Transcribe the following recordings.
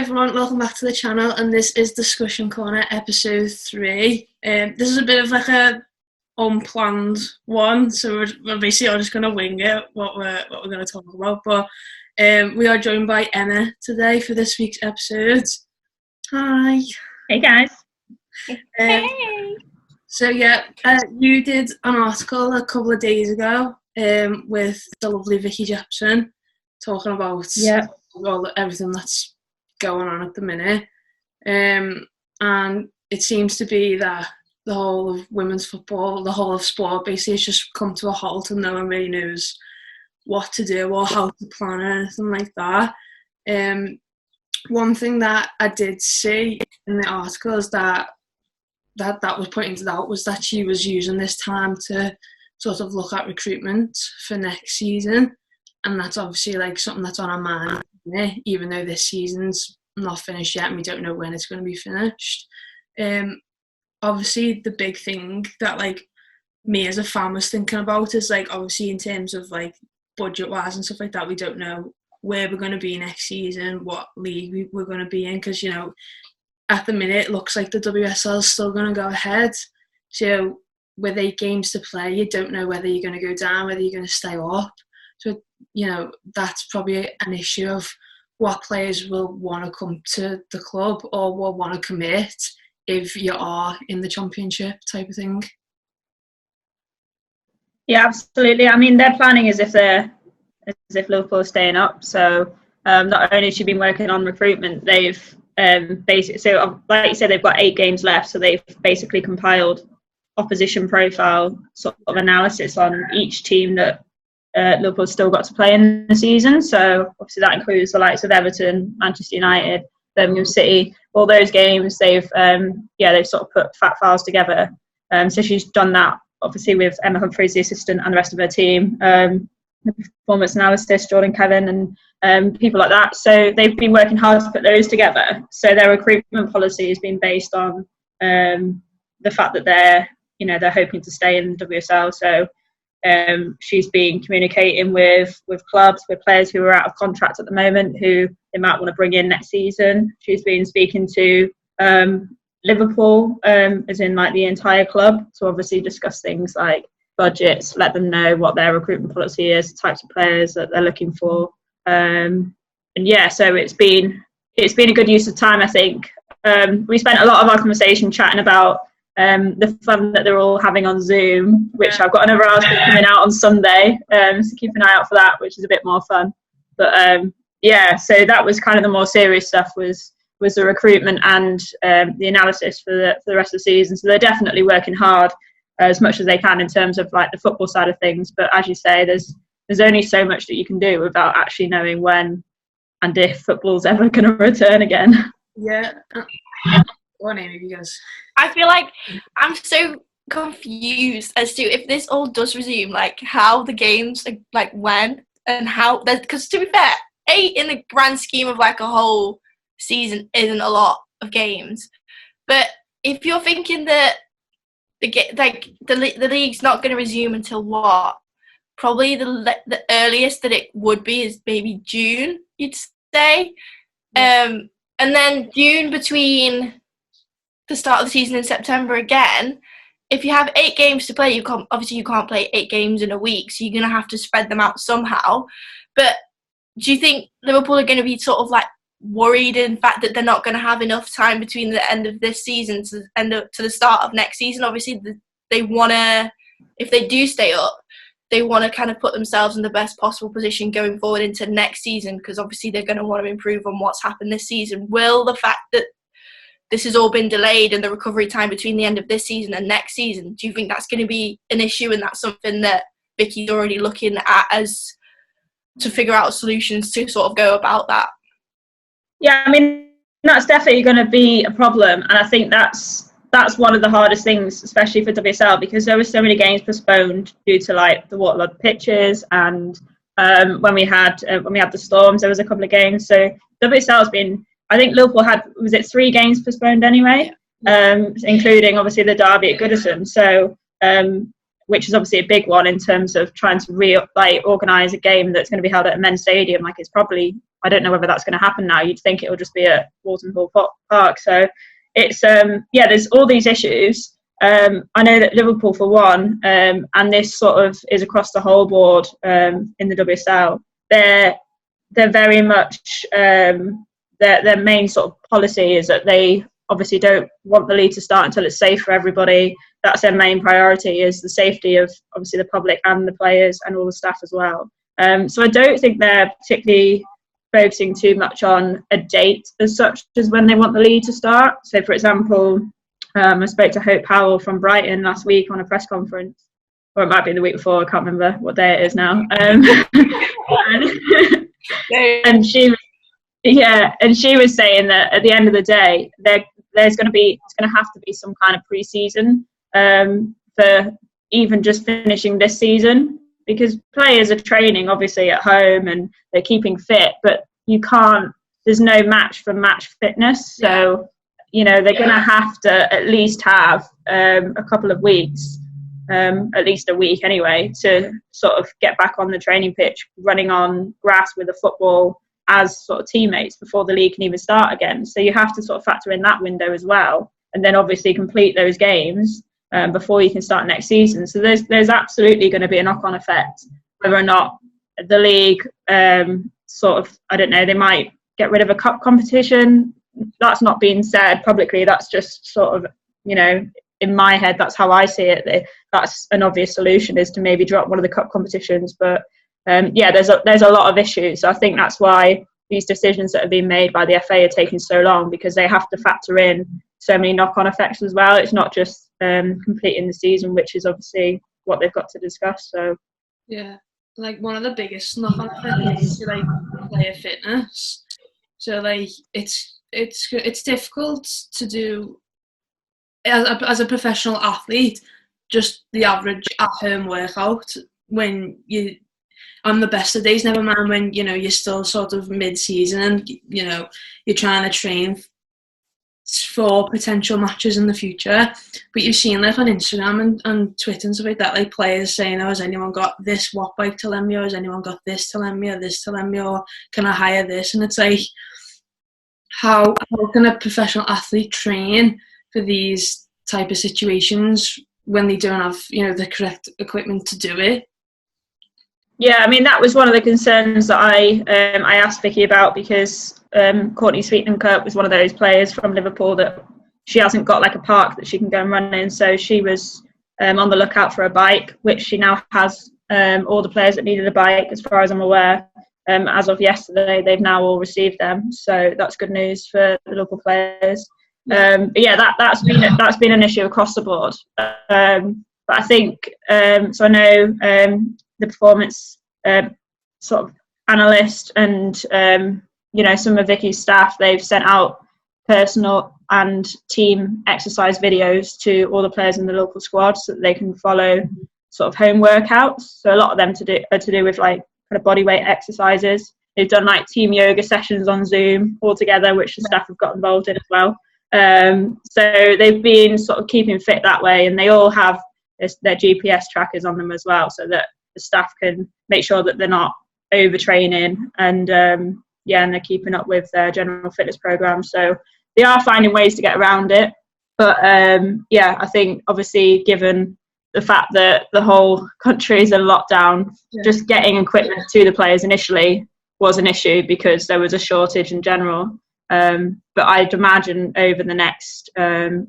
everyone, welcome back to the channel, and this is Discussion Corner episode 3. This is a bit of like a unplanned one, so we're basically all just going to wing it what we're going to talk about, but we are joined by Emma today for this week's episode. Hi. Hey guys. Hey. So you did an article a couple of days ago with the lovely Vicky Jepson talking about everything that's going on at the minute, and it seems to be that the whole of women's football, the whole of sport, basically has just come to a halt, and no one really knows what to do or how to plan or anything like that. One thing that I did see in the article is that was pointed out was that she was using this time to sort of look at recruitment for next season, and that's obviously like something that's on our mind, even though this season's not finished yet and we don't know when it's going to be finished. Obviously the big thing that like me as a fan was thinking about is like, obviously in terms of like budget wise and stuff like that, we don't know where we're going to be next season, what league we're going to be in, because at the minute it looks like the WSL is still going to go ahead, so with 8 games to play you don't know whether you're going to go down, whether you're going to stay up. So that's probably an issue of what players will want to come to the club or will want to commit if you are in the championship type of thing. Yeah, absolutely. I mean, their planning is as if Liverpool are staying up. So not only has she been working on recruitment, they've so like you said, they've got 8 games left. So they've basically compiled opposition profile sort of analysis on each team that Liverpool's still got to play in the season. So obviously that includes the likes of Everton, Manchester United, Birmingham City. All those games they've sort of put fact files together. So she's done that obviously with Emma Humphreys, the assistant, and the rest of her team. The performance analysis, Jordan Kevin, and people like that. So they've been working hard to put those together. So their recruitment policy has been based on the fact that they're hoping to stay in the WSL. So she's been communicating with clubs, with players who are out of contract at the moment, who they might want to bring in next season. She's been speaking to Liverpool, as in like the entire club, to obviously discuss things like budgets, let them know what their recruitment policy is, the types of players that they're looking for. So it's been a good use of time, I think. We spent a lot of our conversation chatting about the fun that they're all having on Zoom, which I've got another article coming out on Sunday, so keep an eye out for that, which is a bit more fun. But so that was kind of the more serious stuff, was the recruitment and the analysis for the rest of the season. So they're definitely working hard as much as they can in terms of like the football side of things. But as you say, there's only so much that you can do without actually knowing when and if football's ever going to return again. Yeah. What name have you guys? I feel like I'm so confused as to if this all does resume, like how the games, like when and how. Because to be fair, 8 in the grand scheme of like a whole season isn't a lot of games. But if you're thinking that the league's not going to resume until what? Probably the earliest that it would be is maybe June, you'd say. And then June between the start of the season in September again. If you have 8 games to play, you can't play 8 games in a week, so you're going to have to spread them out somehow. But do you think Liverpool are going to be sort of like worried in fact that they're not going to have enough time between the end of this season to the start of next season? Obviously they want to, if they do stay up, they want to kind of put themselves in the best possible position going forward into next season, because obviously they're going to want to improve on what's happened this season. Will the fact that this has all been delayed and the recovery time between the end of this season and next season, do you think that's going to be an issue, and that's something that Vicky's already looking at as to figure out solutions to sort of go about that? Yeah, I mean, that's definitely going to be a problem, and I think that's one of the hardest things, especially for WSL, because there were so many games postponed due to like the waterlogged pitches, and when we had the storms, there was a couple of games. So WSL has been, I think Liverpool had, was it 3 games postponed anyway, including obviously the derby at Goodison. So which is obviously a big one in terms of trying to organise a game that's going to be held at a men's stadium. Like, it's probably I don't know whether that's going to happen now. You'd think it'll just be at Walton Hall Park. So it's there's all these issues. I know that Liverpool, for one, and this sort of is across the whole board in the WSL, they're very much their main sort of policy is that they obviously don't want the league to start until it's safe for everybody. That's their main priority, is the safety of obviously the public and the players and all the staff as well. So I don't think they're particularly focusing too much on a date as such as when they want the league to start. So, for example, I spoke to Hope Powell from Brighton last week on a press conference, or it might be the week before, I can't remember what day it is now. And she was saying that at the end of the day, it's going to have to be some kind of pre-season for even just finishing this season, because players are training obviously at home and they're keeping fit, but there's no match for match fitness. So, they're going to have to at least have a couple of weeks, at least a week anyway, to sort of get back on the training pitch, running on grass with a football as sort of teammates before the league can even start again. So you have to sort of factor in that window as well, and then obviously complete those games before you can start next season. So there's absolutely going to be a knock-on effect, whether or not the league sort of, I don't know, they might get rid of a cup competition. That's not being said publicly. That's just sort of, in my head, that's how I see it. That's an obvious solution, is to maybe drop one of the cup competitions. But there's a lot of issues. So I think that's why these decisions that have been made by the FA are taking so long, because they have to factor in so many knock-on effects as well. It's not just completing the season, which is obviously what they've got to discuss. So yeah, like one of the biggest knock-on effects is like player fitness. So like it's difficult to do as a professional athlete, just the average at-home workout when you on the best of days, never mind when you're still sort of mid-season and you're trying to train for potential matches in the future. But you've seen like on Instagram and Twitter and stuff like that, like players saying, has anyone got this watt bike to lend me, or has anyone got this to lend me, or this to lend me, or can I hire this? And it's like, how can a professional athlete train for these type of situations when they don't have the correct equipment to do it? Yeah, I mean, that was one of the concerns that I asked Vicky about, because Courtney Sweetman-Kirk was one of those players from Liverpool that she hasn't got like a park that she can go and run in. So she was on the lookout for a bike, which she now has. All the players that needed a bike, as far as I'm aware, as of yesterday, they've now all received them. So that's good news for the local players. But yeah, that's been an issue across the board. But I think so. I know the performance sort of analyst and some of Vicky's staff, they've sent out personal and team exercise videos to all the players in the local squad so that they can follow sort of home workouts. So a lot of them are to do with like kind of body weight exercises. They've done like team yoga sessions on Zoom all together, which the staff have got involved in as well. So they've been sort of keeping fit that way, and they all have their GPS trackers on them as well, so that the staff can make sure that they're not overtraining, and and they're keeping up with their general fitness program. So they are finding ways to get around it. But I think obviously given the fact that the whole country is in lockdown, just getting equipment to the players initially was an issue because there was a shortage in general. But I'd imagine over the next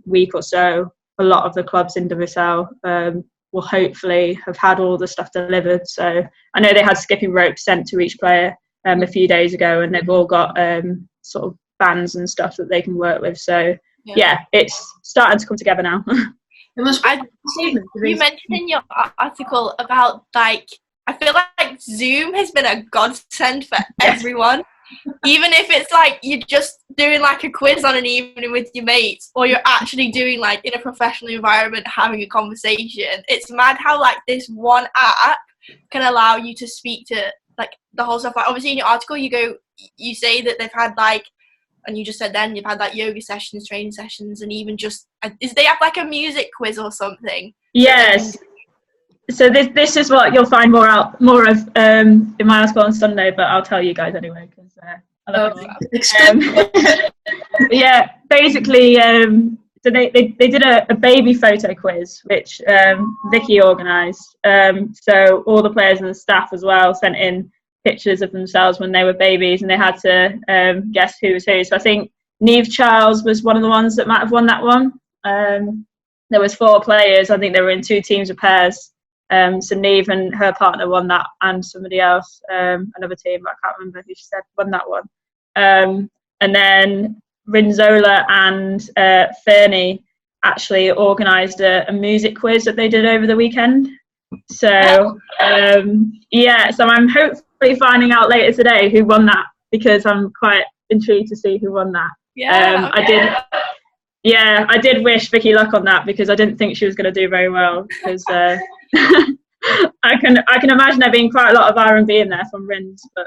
week or so, a lot of the clubs in WSL will hopefully have had all the stuff delivered. So I know they had skipping ropes sent to each player a few days ago, and they've all got sort of bands and stuff that they can work with. So it's starting to come together now. You mentioned in your article about like, I feel like Zoom has been a godsend for everyone. Even if it's like you're just doing like a quiz on an evening with your mates, or you're actually doing like in a professional environment having a conversation. It's mad how like this one app can allow you to speak to like the whole stuff. Like obviously in your article you say that they've had like, and you just said then you've had like yoga sessions, training sessions, and even just they have like a music quiz or something. Yes. So this is what you'll find more of in my article on Sunday, but I'll tell you guys anyway because I love it. Yeah, basically, so they did a baby photo quiz, which Vicky organised. So all the players and the staff as well sent in pictures of themselves when they were babies, and they had to guess who was who. So I think Neve Charles was one of the ones that might have won that one. There was 4 players. I think they were in 2 teams of pairs. So Neve and her partner won that, and somebody else, another team, I can't remember who she said won that one. And then Rinzola and Fernie actually organised a music quiz that they did over the weekend. So so I'm hopefully finding out later today who won that, because I'm quite intrigued to see who won that. I did wish Vicky luck on that, because I didn't think she was going to do very well, because I can imagine there being quite a lot of R&B in there from Rins, but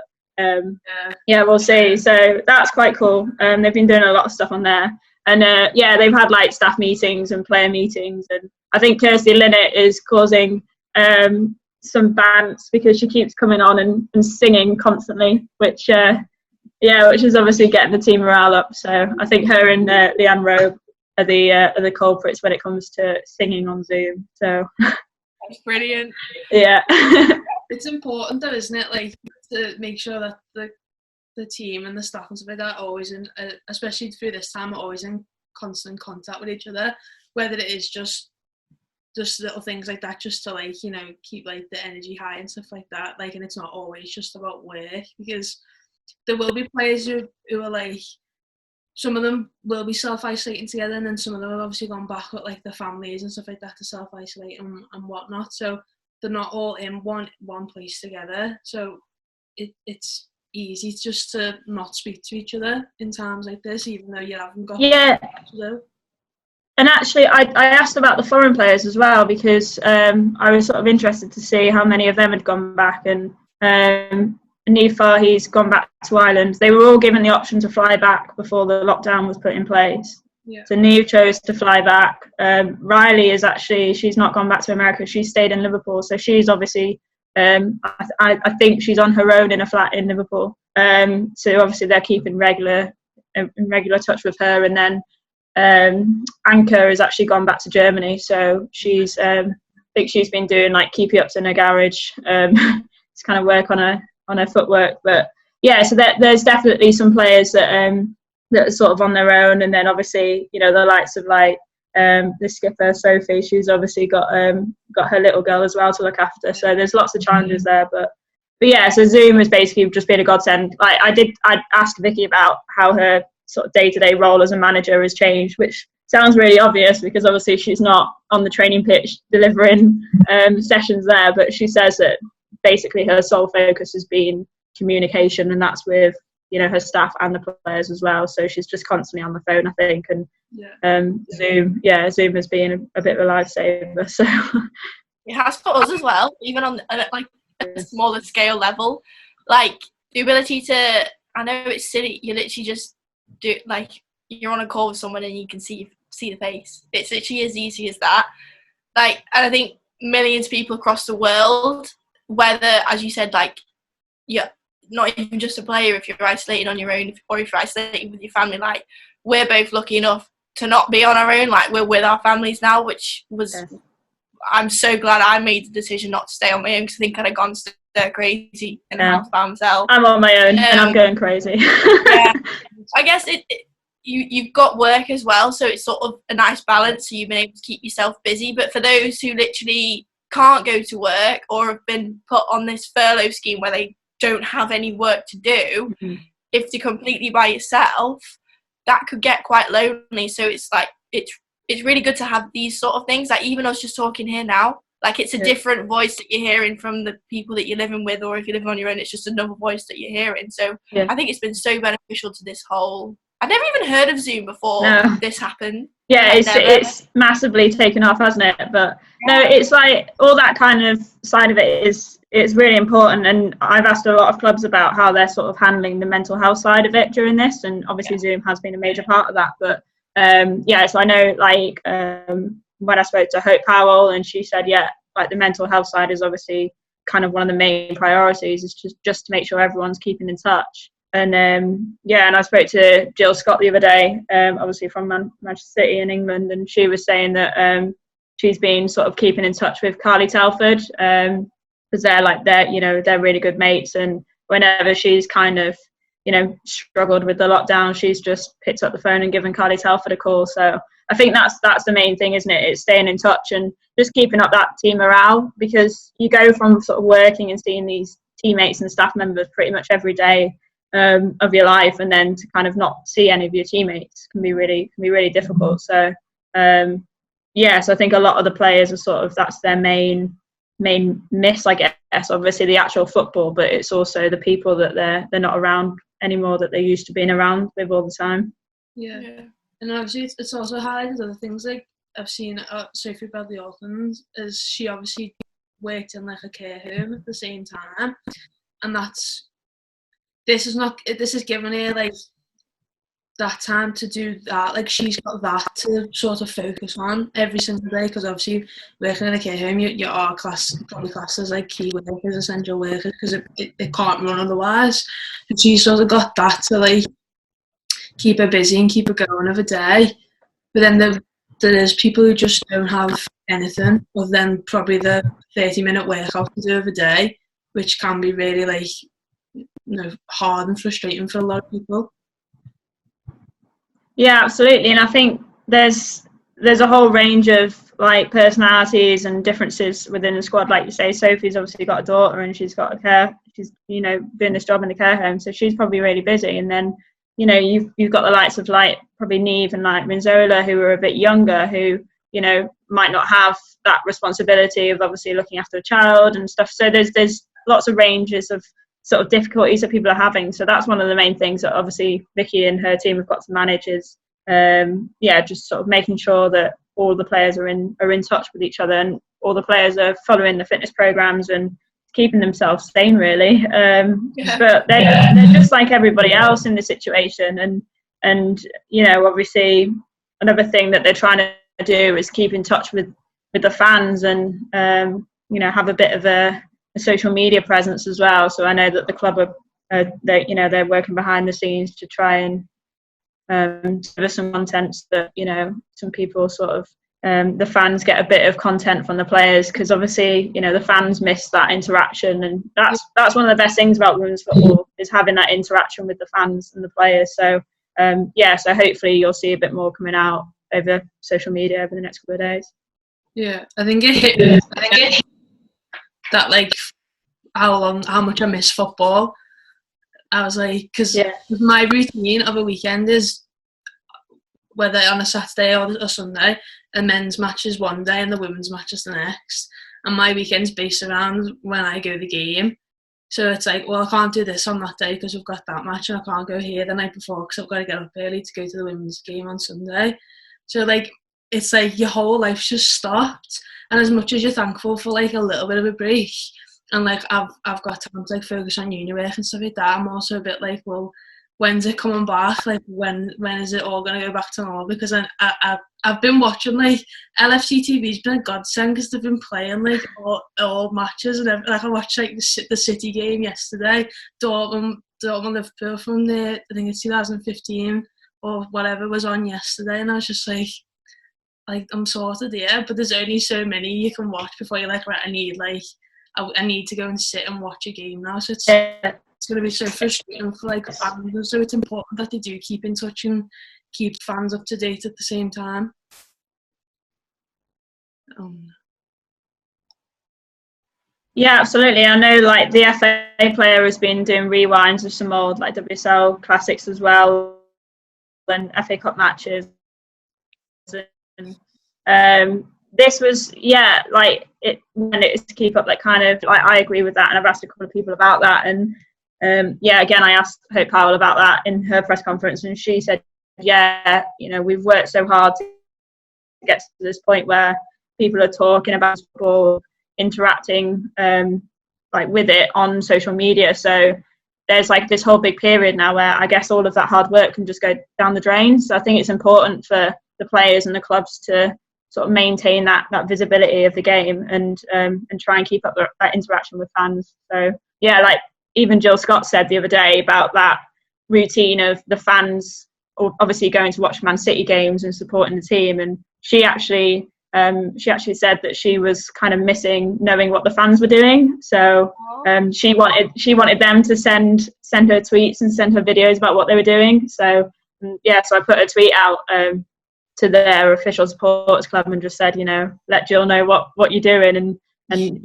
we'll see. So that's quite cool. They've been doing a lot of stuff on there, and they've had like staff meetings and player meetings, and I think Kirsty Linnett is causing some bants because she keeps coming on and singing constantly, which is obviously getting the team morale up. So I think her and Leanne Rowe are the culprits when it comes to singing on Zoom. So that's brilliant. Yeah. It's important though, isn't it? Like, to make sure that the team and the staff and stuff like that are always in, especially through this time, are always in constant contact with each other. Whether it is just little things like that, just to like, you know, keep like the energy high and stuff like that. Like, and it's not always just about work, because there will be players who are like, some of them will be self-isolating together, and then some of them have obviously gone back with like their families and stuff like that to self-isolate and whatnot. So they're not all in one place together. So it's easy just to not speak to each other in times like this, even though you haven't got to do. And actually, I asked about the foreign players as well, because I was sort of interested to see how many of them had gone back, and Neve Farhi's gone back to Ireland. They were all given the option to fly back before the lockdown was put in place. Yeah. So Neve chose to fly back. Riley is she's not gone back to America. She stayed in Liverpool. So she's obviously, I think she's on her own in a flat in Liverpool. So obviously they're keeping regular touch with her. And then Anka has actually gone back to Germany. So she's, I think she's been doing like keepy ups in her garage. It's kind of work on her footwork. But yeah, so there's definitely some players that are sort of on their own, and then obviously, you know, the likes of like the skipper Sophie, she's obviously got her little girl as well to look after. So there's lots of challenges there, but yeah, so Zoom has basically just been a godsend. Like I asked Vicky about how her sort of day-to-day role as a manager has changed, which sounds really obvious because obviously she's not on the training pitch delivering sessions there, but she says that basically her sole focus has been communication, and that's with, you know, her staff and the players as well. So she's just constantly on the phone, I think, and Zoom has been a bit of a lifesaver. So it has for us as well, even on like a smaller scale level. Like the ability to, I know it's silly, you literally just do, like, you're on a call with someone and you can see the face. It's literally as easy as that. Like, and I think millions of people across the world, whether, as you said, like, you're not even just a player, if you're isolated on your own, or if you're isolated with your family, like, we're both lucky enough to not be on our own. Like, we're with our families now, which was, I'm so glad I made the decision not to stay on my own, because I think I'd have gone stir crazy in the house by myself. I'm on my own and I'm going crazy. Yeah, I guess you've got work as well, so it's sort of a nice balance, so you've been able to keep yourself busy. But for those who literally can't go to work or have been put on this furlough scheme where they don't have any work to do, if you're completely by yourself, that could get quite lonely. So it's like it's really good to have these sort of things, like even us just talking here now, like it's a different voice that you're hearing from the people that you're living with, or if you're living on your own, it's just another voice that you're hearing. So I think it's been so beneficial to this whole, I'd never even heard of Zoom before this happened. Yeah, it's massively taken off, hasn't it? But no, it's like all that kind of side of it it's really important, and I've asked a lot of clubs about how they're sort of handling the mental health side of it during this, and obviously Zoom has been a major part of that. But so I know, like, when I spoke to Hope Powell, and she said, like the mental health side is obviously kind of one of the main priorities, is just to make sure everyone's keeping in touch. And and I spoke to Jill Scott the other day, obviously from Manchester City in England, and she was saying that she's been sort of keeping in touch with Carly Telford, because they're really good mates, and whenever she's kind of struggled with the lockdown, she's just picked up the phone and given Carly Telford a call. So I think that's the main thing, isn't it? It's staying in touch and just keeping up that team morale, because you go from sort of working and seeing these teammates and staff members pretty much every day of your life, and then to kind of not see any of your teammates can be really difficult. So so I think a lot of the players are sort of, that's their main miss, I guess. Obviously the actual football, but it's also the people that they're not around anymore that they're used to being around with all the time. Yeah. And obviously it's also highlighted other things. Like I've seen Sophie Bradley-Orphan, as she obviously worked in like a care home at the same time, and this is giving her like that time to do that. Like she's got that to sort of focus on every single day, because obviously working in a care home, you are probably classed as like key workers, essential workers, because it can't run otherwise. And she's sort of got that to like keep her busy and keep her going every day. But then there's people who just don't have anything other than probably the 30-minute workout to do every day, which can be really like hard and frustrating for a lot of people. Yeah, absolutely. And I think there's a whole range of like personalities and differences within the squad. Like you say, Sophie's obviously got a daughter and she's got she's doing this job in the care home, so she's probably really busy. And then you've got the likes of like probably Neve and like Minzola, who are a bit younger, who might not have that responsibility of obviously looking after a child and stuff. So there's lots of ranges of sort of difficulties that people are having. So that's one of the main things that obviously Vicky and her team have got to manage, is just sort of making sure that all the players are in touch with each other, and all the players are following the fitness programs and keeping themselves sane, really. But they're just like everybody else in the situation, and obviously another thing that they're trying to do is keep in touch with the fans, and have a bit of a social media presence as well. So I know that the club they're working behind the scenes to try and deliver some content that some people sort of the fans get a bit of content from the players, because obviously the fans miss that interaction, and that's one of the best things about women's football, is having that interaction with the fans and the players. So so hopefully you'll see a bit more coming out over social media over the next couple of days. I think it hit me that like how much I miss football. I was like, because my routine of a weekend is, whether on a Saturday or a Sunday, a men's match is one day and the women's match is the next, and my weekend's based around when I go to the game. So it's like, well, I can't do this on that day because we've got that match, and I can't go here the night before because I've got to get up early to go to the women's game on Sunday. So like, it's like your whole life's just stopped, and as much as you're thankful for like a little bit of a break, and like I've got time to like focus on uni work and stuff like that, I'm also a bit like, well, when's it coming back? Like when is it all going to go back to normal? Because I've been watching like LFC TV's been a godsend, because they've been playing like all matches, and like I watched like the City game yesterday, Dortmund Liverpool from I think it's 2015 or whatever was on yesterday, and I was just like I'm sorted, but there's only so many you can watch before you're like, right, I need to go and sit and watch a game now. So it's going to be so frustrating for like fans. So it's important that they do keep in touch and keep fans up to date at the same time. Yeah, absolutely. I know like the FA player has been doing rewinds of some old like WSL classics as well, and FA Cup matches. And this was like it is to keep up that kind of, I agree with that, and I've asked a couple of people about that, and again I asked Hope Powell about that in her press conference, and she said we've worked so hard to get to this point where people are talking about football, interacting like with it on social media. So there's like this whole big period now where I guess all of that hard work can just go down the drain. So I think it's important for the players and the clubs to sort of maintain that visibility of the game and try and keep up that interaction with fans. So yeah, like even Jill Scott said the other day about that routine of the fans obviously going to watch Man City games and supporting the team, and she actually said that she was kind of missing knowing what the fans were doing. So she wanted them to send her tweets and send her videos about what they were doing. So so I put a tweet out to their official supporters club and just said, let Jill know what you're doing, and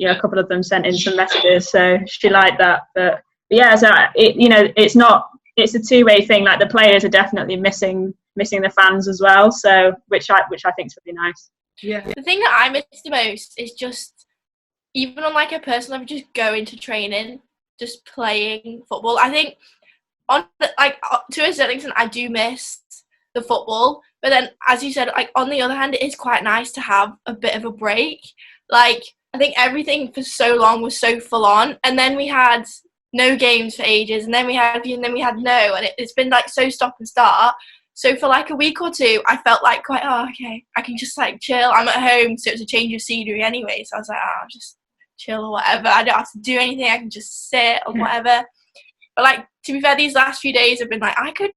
a couple of them sent in some messages. So she liked that. But yeah, so it's a two-way thing. Like the players are definitely missing the fans as well. So which I think is really nice. Yeah. The thing that I miss the most is just, even on like a personal level, just going to training, just playing football. I think to a certain extent I do miss the football, but then as you said, like on the other hand, it is quite nice to have a bit of a break. Like I think everything for so long was so full on, and then we had no games for ages, and then we had no, and it's been like so stop and start. So for like a week or two, I felt like quite, okay, I can just like chill. I'm at home, so it's a change of scenery anyway. So I was like, I'll just chill or whatever. I don't have to do anything. I can just sit or whatever. But like, to be fair, these last few days have been like, I kind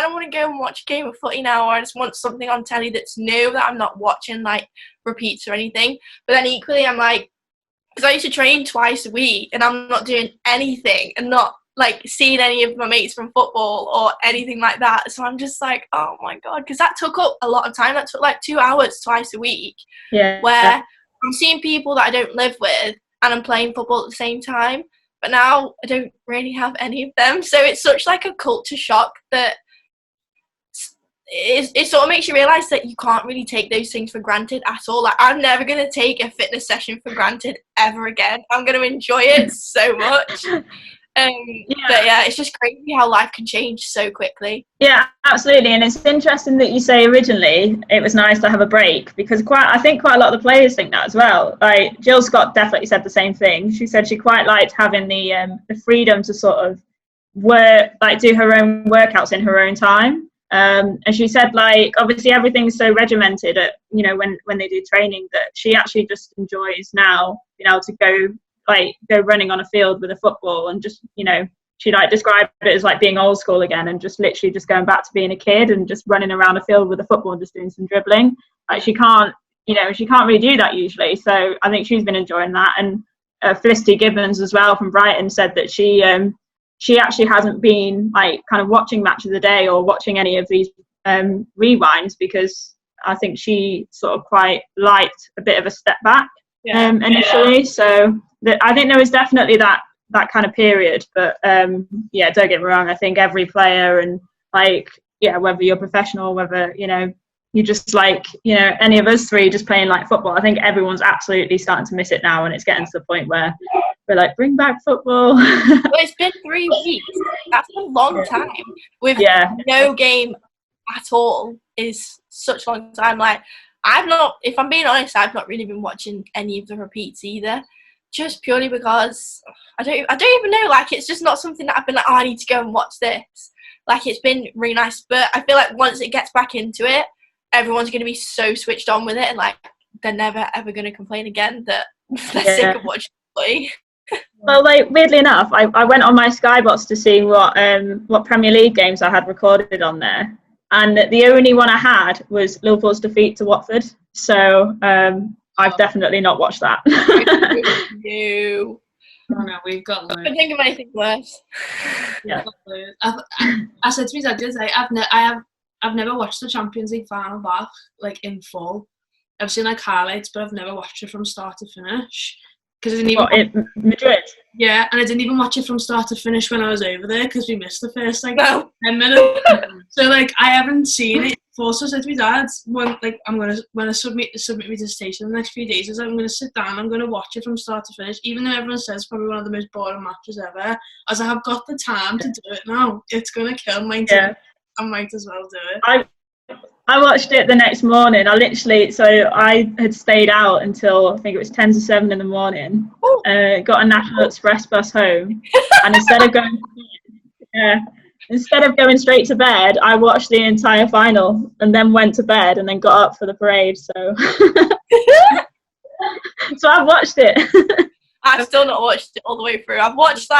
of want to go and watch a game of footy now, or I just want something on telly that's new that I'm not watching like repeats or anything. But then equally, I'm like, because I used to train twice a week and I'm not doing anything and not like seeing any of my mates from football or anything like that. So I'm just like, oh my God, because that took up a lot of time. That took like 2 hours twice a week. Yeah. Where I'm seeing people that I don't live with and I'm playing football at the same time. But now I don't really have any of them. So it's such like a culture shock that it sort of makes you realise that you can't really take those things for granted at all. Like I'm never going to take a fitness session for granted ever again. I'm going to enjoy it so much. But yeah, it's just crazy how life can change so quickly. Yeah, absolutely. And it's interesting that you say originally it was nice to have a break, because I think quite a lot of the players think that as well. Like Jill Scott definitely said the same thing. She said she quite liked having the freedom to sort of work, like do her own workouts in her own time. And she said, like, obviously everything's so regimented at, when they do training, that she actually just enjoys now being able to go running on a field with a football and just, she like described it as like being old school again and just literally just going back to being a kid and just running around a field with a football and just doing some dribbling. Like she can't really do that usually. So I think she's been enjoying that. And Felicity Gibbons as well from Brighton said that she actually hasn't been like kind of watching Match of the Day or watching any of these rewinds, because I think she sort of quite liked a bit of a step back initially. So I think there was definitely that kind of period. But don't get me wrong, I think every player, and like whether you're professional, whether you're just like any of us three just playing like football, I think everyone's absolutely starting to miss it now, and it's getting to the point where we're like, bring back football. Well, it's been 3 weeks. That's a long time with no game at all. Is such a long time. Like if I'm being honest, I've not really been watching any of the repeats either, just purely because I don't even know. Like it's just not something that I've been like, I need to go and watch this. Like it's been really nice, but I feel like once it gets back into it, everyone's going to be so switched on with it, and like they're never ever going to complain again that they're sick of watching play. Well, like weirdly enough, I went on my Skybox to see what Premier League games I had recorded on there, and the only one I had was Liverpool's defeat to Watford. So I've definitely not watched that. No. Oh no, we've got I couldn't think of anything worse. Yeah. I said to me, I've never watched the Champions League final back like in full. I've seen like highlights, but I've never watched it from start to finish. Because I didn't even Madrid. Yeah, and I didn't even watch it from start to finish when I was over there because we missed the first 10 minutes. So like I haven't seen it. Also said to my dad, when I submit my dissertation in the next few days, I'm gonna sit down, I'm gonna watch it from start to finish, even though everyone says it's probably one of the most boring matches ever. As I have got the time to do it now, it's gonna kill my time. I might as well do it. I watched it the next morning. I had stayed out until I think it was 10 to 7 in the morning. Got a National Express bus home, and instead of going instead of going straight to bed, I watched the entire final and then went to bed and then got up for the parade. So, so I've watched it. I've still not watched it all the way through. I've watched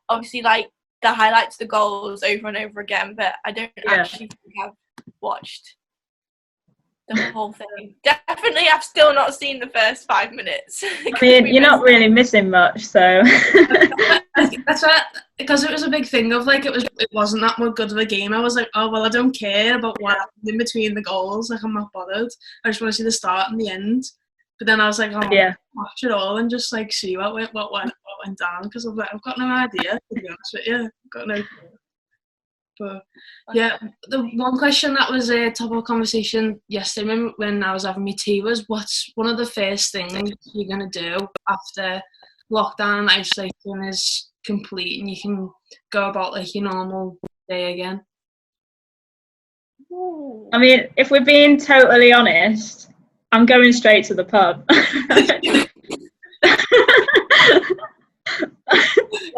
obviously the highlights, the goals over and over again, but I don't actually think I've watched the whole thing. Definitely, I've still not seen the first 5 minutes. I mean, you're not really missing much, so. That's right, because it was a big thing of it wasn't that much good of a game. I was like, oh well, I don't care about what happened in between the goals. I'm not bothered. I just want to see the start and the end. But then I was like, oh, watch it all and just see what went down, because I've got no idea, to be honest with you. I've got no clue. But yeah, the one question that was a topic of conversation yesterday when I was having my tea was, what's one of the first things you're going to do after lockdown and isolation is complete and you can go about your normal day again? I mean, if we're being totally honest, I'm going straight to the pub.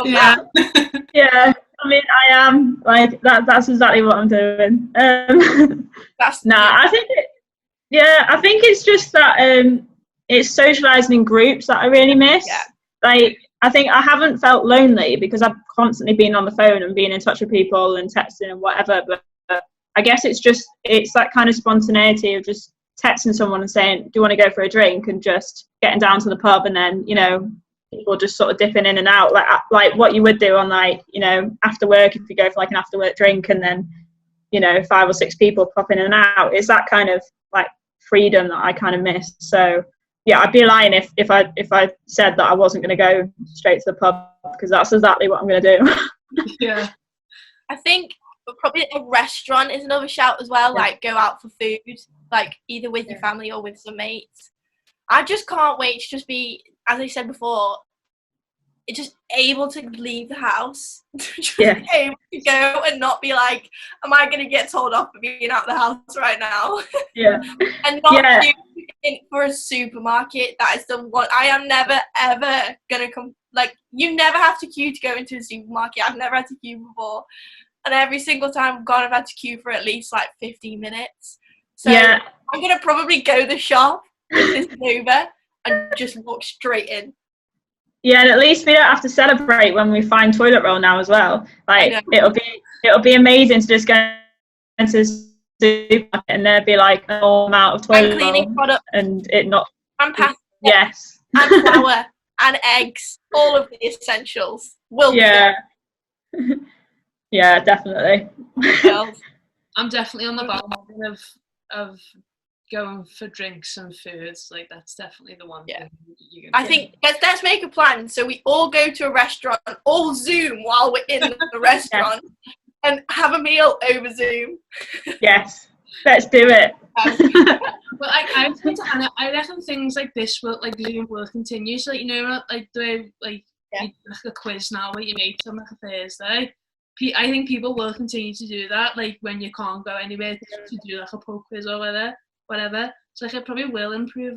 Yeah. I mean, I am that's exactly what I'm doing. I think it's just that it's socializing in groups that I really miss. Yeah. I think I haven't felt lonely because I've constantly been on the phone and being in touch with people and texting and whatever. But I guess it's that kind of spontaneity of just texting someone and saying, "Do you want to go for a drink?" and just getting down to the pub, and then people just sort of dipping in and out like what you would do on after work, if you go for an after work drink, and then 5 or 6 people popping in and out. It's that kind of freedom that I kind of miss. So yeah, I'd be lying if I said that I wasn't going to go straight to the pub, because that's exactly what I'm going to do. Yeah, I think probably a restaurant is another shout as well. Go out for food, either with your family or with some mates. I just can't wait to just be, as I said before, just able to leave the house, able to go and not be like, am I going to get told off for being out of the house right now? Yeah. And not queuing for a supermarket. That is the one. I am never, ever going to come, you never have to queue to go into a supermarket. I've never had to queue before. And every single time I've gone, I've had to queue for at least 15 minutes. So I'm going to probably go to the shop with this over and just walk straight in. Yeah, and at least we don't have to celebrate when we find toilet roll now as well. It'll be amazing to just go into the supermarket and there'd be a normal amount of toilet roll product and it not. And pasta. Yes. And flour and eggs. All of the essentials will be there. Yeah, definitely. I'm definitely on the bandwagon of going for drinks and foods. That's definitely the one thing you're gonna I think let's make a plan so we all go to a restaurant, all Zoom while we're in the restaurant and have a meal over Zoom. Yes, let's do it. Well, I reckon things like this will Zoom will continue. So the way a quiz now with your mates on a Thursday. I think people will continue to do that, when you can't go anywhere to do a pub quiz or whatever. So it probably will improve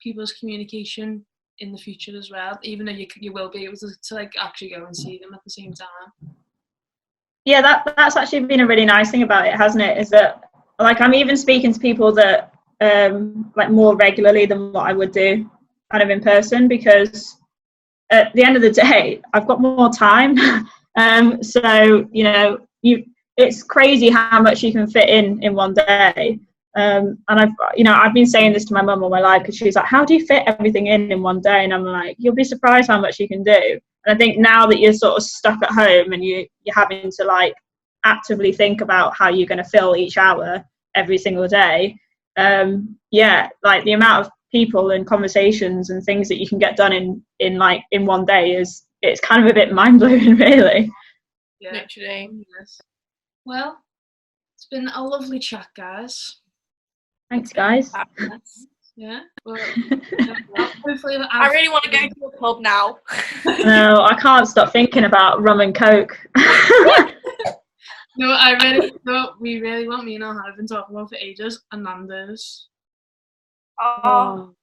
people's communication in the future as well, even though you will be able to actually go and see them at the same time. Yeah, that's actually been a really nice thing about it, hasn't it? Is that I'm even speaking to people that more regularly than what I would do kind of in person, because at the end of the day I've got more time. So it's crazy how much you can fit in one day. And I've been saying this to my mum all my life, because she's like, how do you fit everything in one day? And I'm like, you'll be surprised how much you can do. And I think now that you're sort of stuck at home and you're having to actively think about how you're going to fill each hour every single day, the amount of people and conversations and things that you can get done in one day it's kind of a bit mind-blowing, really. Yeah, literally. Yes. Well, it's been a lovely chat, guys. Thanks, guys. Yeah. Well, hopefully I really want to go to a pub now. No, I can't stop thinking about rum and coke. No, we really want, me and I have been talking about for ages, and Nando's. Oh.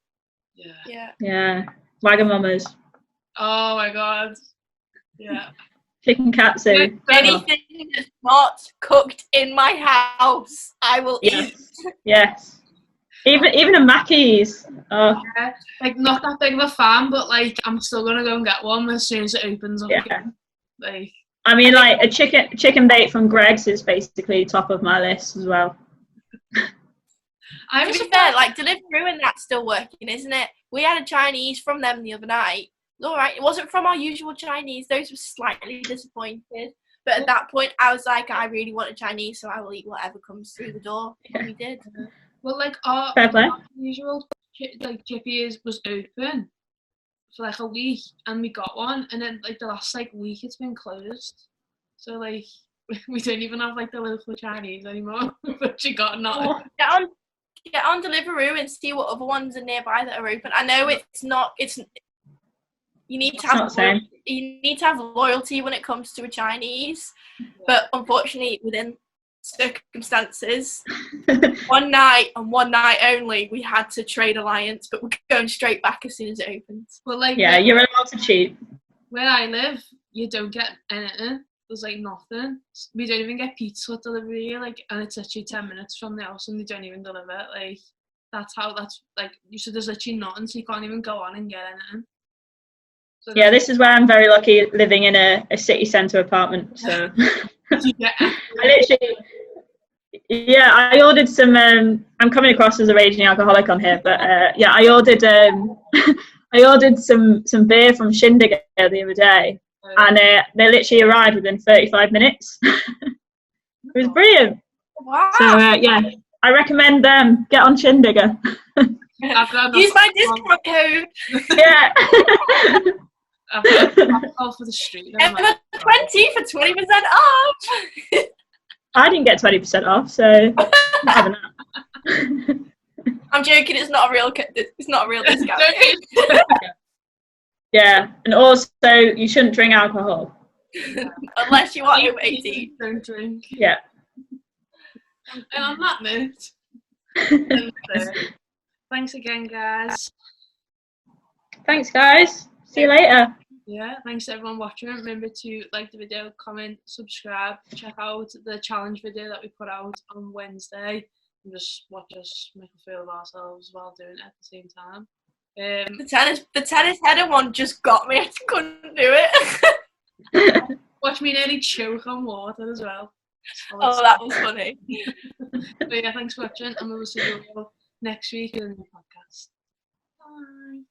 Yeah. Wagamamas. Oh my god. Yeah. Chicken katsu. Anything that's not cooked in my house, I will eat. Yes. Even a Mackey's. Oh. Yeah, like not that big of a fan, but like I'm still gonna go and get one as soon as it opens up again. Like, I mean, like a chicken bake from Greg's is basically top of my list as well. To be fair, like Deliveroo and that's still working, isn't it? We had a Chinese from them the other night. All right, it wasn't from our usual Chinese. Those were slightly disappointed. But at that point, I was like, I really want a Chinese, so I will eat whatever comes through the door. And we did. Well, like our usual like Jiffy was open for like a week, and we got one, and then like the last like week it's been closed. So like we don't even have like the local Chinese anymore. But she got not. Get on Deliveroo and see what other ones are nearby that are open. I know it's not. You need to have loyalty when it comes to a Chinese, but unfortunately, within circumstances, one night and one night only, we had to trade alliance, but we're going straight back as soon as it opens. Well, like you're allowed to cheat. Where I live, you don't get anything. There's like nothing. We don't even get pizza delivery here, like, and it's actually 10 minutes from the house, and they don't even deliver it. Like, that's like, so there's literally nothing, so you can't even go on and get anything. So this is where I'm very lucky living in a city centre apartment. So I ordered some. I'm coming across as a raging alcoholic on here, but I ordered I ordered some beer from Shindig the other day, and they literally arrived within 35 minutes. It was brilliant. Wow. So I recommend them get on Shindigger. Use my discount code. Yeah. I've got all for the street. Ep.3 for 20% off. I didn't get 20% off, so I'm not having that. I'm joking. It's not a real. It's not a real discount. Yeah, and also you shouldn't drink alcohol unless you are over 18. Don't drink. Yeah. And on that note, thanks again, guys. Thanks, guys. See you later. Yeah, thanks to everyone watching. Remember to like the video, comment, subscribe, check out the challenge video that we put out on Wednesday, and just watch us make a feel of ourselves while doing it at the same time. The tennis header one just got me. I couldn't do it. Watch me nearly choke on water as well. Oh, that was funny. But yeah, thanks for watching, and we will see you all next week in the podcast. Bye.